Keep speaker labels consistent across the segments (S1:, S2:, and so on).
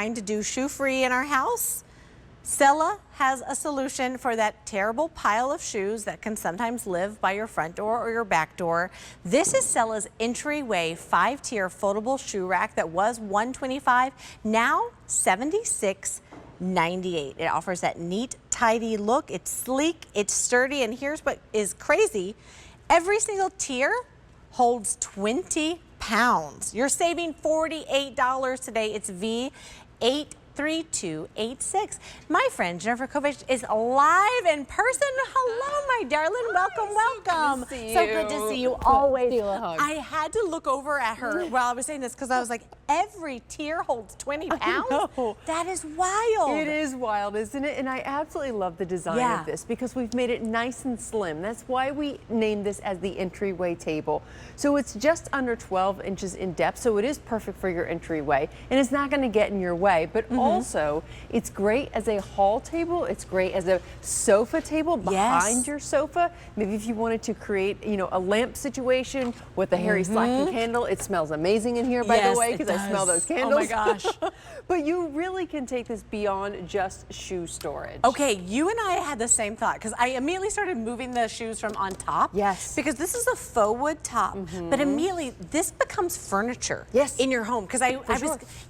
S1: Trying to do shoe-free in our house? Cella has a solution for that terrible pile of shoes that can sometimes live by your front door or your back door. This is Cella's Entryway 5-tier foldable shoe rack that was $125, now $76.98. It offers that neat, tidy look. It's sleek, it's sturdy, and here's what is crazy. Every single tier holds 20 pounds. You're saving $48 today. It's V83286. My friend Jennifer Kovac is live in person. Hello, my darling. Welcome, welcome. So good to see you always. I had to look over at her while I was saying this because I was like, every tier holds 20 pounds? That is wild.
S2: It is wild, isn't it? And I absolutely love the design of this because we've made it nice and slim. That's why we named this as the Entryway table. So it's just under 12 inches in depth, so it is perfect for your entryway, and it's not going to get in your way, but also it's great as a hall table. It's great as a sofa table behind your sofa. Maybe if you wanted to create, you know, a lamp situation with a Harry Slacken candle. It smells amazing in here, by the way, because I smell those candles.
S1: Oh my gosh.
S2: But you really can take this beyond just shoe storage.
S1: Okay, you and I had the same thought because I immediately started moving the shoes from on top.
S2: Yes.
S1: Because this is a faux wood top, but immediately this becomes furniture in your home. Because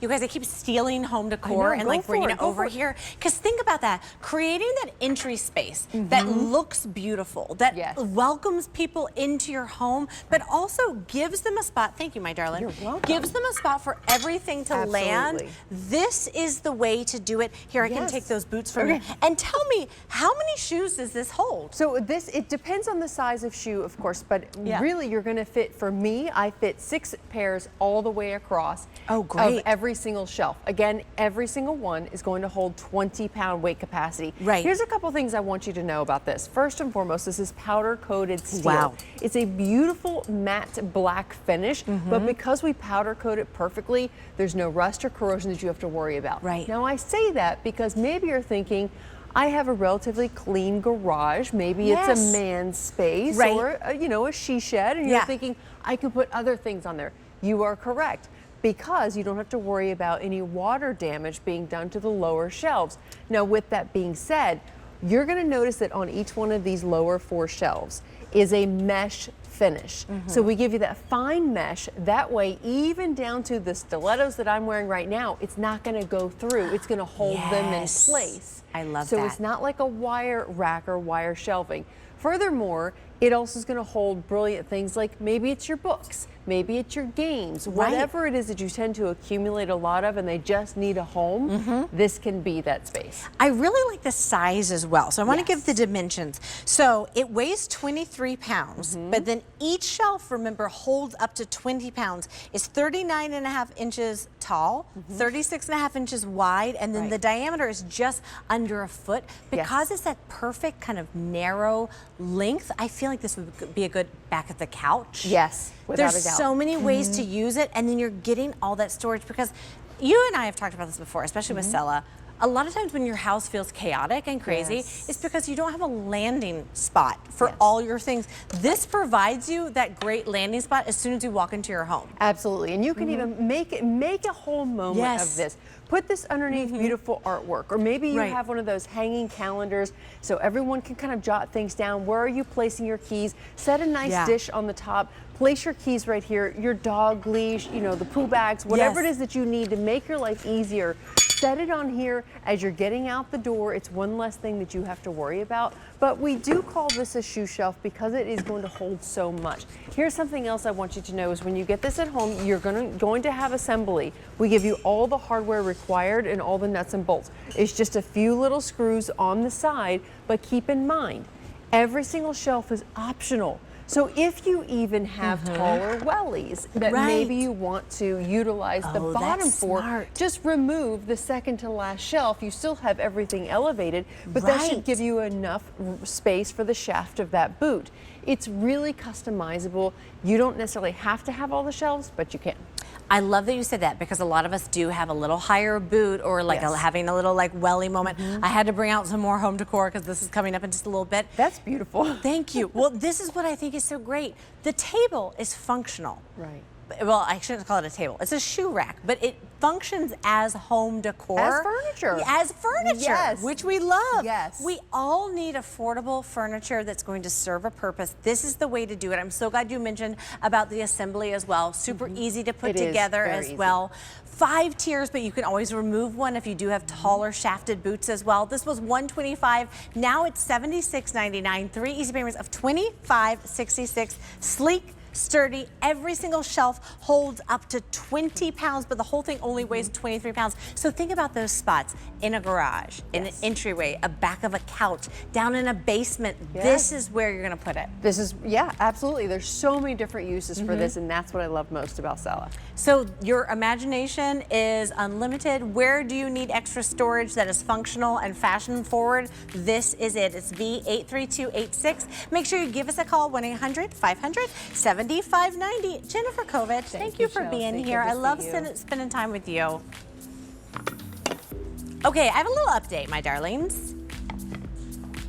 S1: you guys, I keep stealing home decor and like bringing it over here. Because think about that, creating that entry space that looks beautiful, that welcomes people into your home, but also gives them a spot. Thank you, my darling.
S2: You're welcome.
S1: Gives them a spot for everything to land. This is the way to do it. Here, I can take those boots from you. And tell me, how many shoes does this hold?
S2: So it depends on the size of shoe, of course, but really you're going to fit, for me, I fit 6 pairs all the way across of every single shelf. Again, every single one is going to hold 20-pound weight capacity. Here's a couple things I want you to know about this. First and foremost, this is powder-coated steel. It's a beautiful matte black finish, but because we powder coat it perfectly, there's no rust or corrosion that you have to worry about. Now, I say that because maybe you're thinking, I have a relatively clean garage. Maybe it's a man's space or you know, a she shed, and you're thinking, I can put other things on there. You are correct, because you don't have to worry about any water damage being done to the lower shelves. Now, with that being said, you're going to notice that on each one of these lower 4 shelves is a mesh finish. So we give you that fine mesh. That way, even down to the stilettos that I'm wearing right now, it's not going to go through. It's going to hold them in place.
S1: I love
S2: that.
S1: So
S2: it's not like a wire rack or wire shelving. Furthermore, it also is going to hold brilliant things like maybe it's your books, maybe it's your games, whatever it is that you tend to accumulate a lot of and they just need a home, this can be that space.
S1: I really like the size as well. So I want to give the dimensions. So it weighs 23 pounds, but then each shelf, remember, holds up to 20 pounds. It's 39.5 inches tall, 36.5 inches wide, and then the diameter is just under a foot. Because it's that perfect kind of narrow length, I feel like this would be a good back at the couch.
S2: Yes, without a doubt.
S1: There's so many ways to use it, and then you're getting all that storage, because you and I have talked about this before, especially with Cella. A lot of times when your house feels chaotic and crazy, it's because you don't have a landing spot for all your things. This provides you that great landing spot as soon as you walk into your home.
S2: Absolutely, and you can even make a whole moment of this. Put this underneath beautiful artwork, or maybe you have one of those hanging calendars so everyone can kind of jot things down. Where are you placing your keys? Set a nice dish on the top. Place your keys right here, your dog leash, you know, the poo bags, whatever it is that you need to make your life easier. Set it on here as you're getting out the door. It's one less thing that you have to worry about. But we do call this a shoe shelf because it is going to hold so much. Here's something else I want you to know is when you get this at home, you're going to have assembly. We give you all the hardware required and all the nuts and bolts. It's just a few little screws on the side, but keep in mind, every single shelf is optional. So if you even have taller wellies that maybe you want to utilize the bottom for, just remove the second to last shelf. You still have everything elevated, but that should give you enough space for the shaft of that boot. It's really customizable. You don't necessarily have to have all the shelves, but you can.
S1: I love that you said that, because a lot of us do have a little higher boot, or like having a little like welly moment. I had to bring out some more home decor because this is coming up in just a little bit.
S2: That's beautiful.
S1: Thank you. Well, this is what I think is so great. The table is functional. well, I shouldn't call it a table. It's a shoe rack, but it functions as home decor.
S2: As furniture.
S1: As furniture,
S2: yes.
S1: which we love.
S2: Yes.
S1: We all need affordable furniture that's going to serve a purpose. This is the way to do it. I'm so glad you mentioned about the assembly as well. Super easy to put together as well. 5 tiers, but you can always remove one if you do have taller shafted boots as well. This was $125. Now it's $76.99. 3 easy payments of $25.66. Sleek, sturdy. Every single shelf holds up to 20 pounds, but the whole thing only weighs 23 pounds. So think about those spots in a garage, in an entryway, a back of a couch, down in a basement. This is where you're gonna put it.
S2: This is, yeah, absolutely. There's so many different uses for this, and that's what I love most about Cella.
S1: So your imagination is unlimited. Where do you need extra storage that is functional and fashion forward? This is it. It's V83286. Make sure you give us a call, 1-800-500-7590. Jennifer Kovich, thank you for being here. I love spending time with you. Okay, I have a little update, my darlings.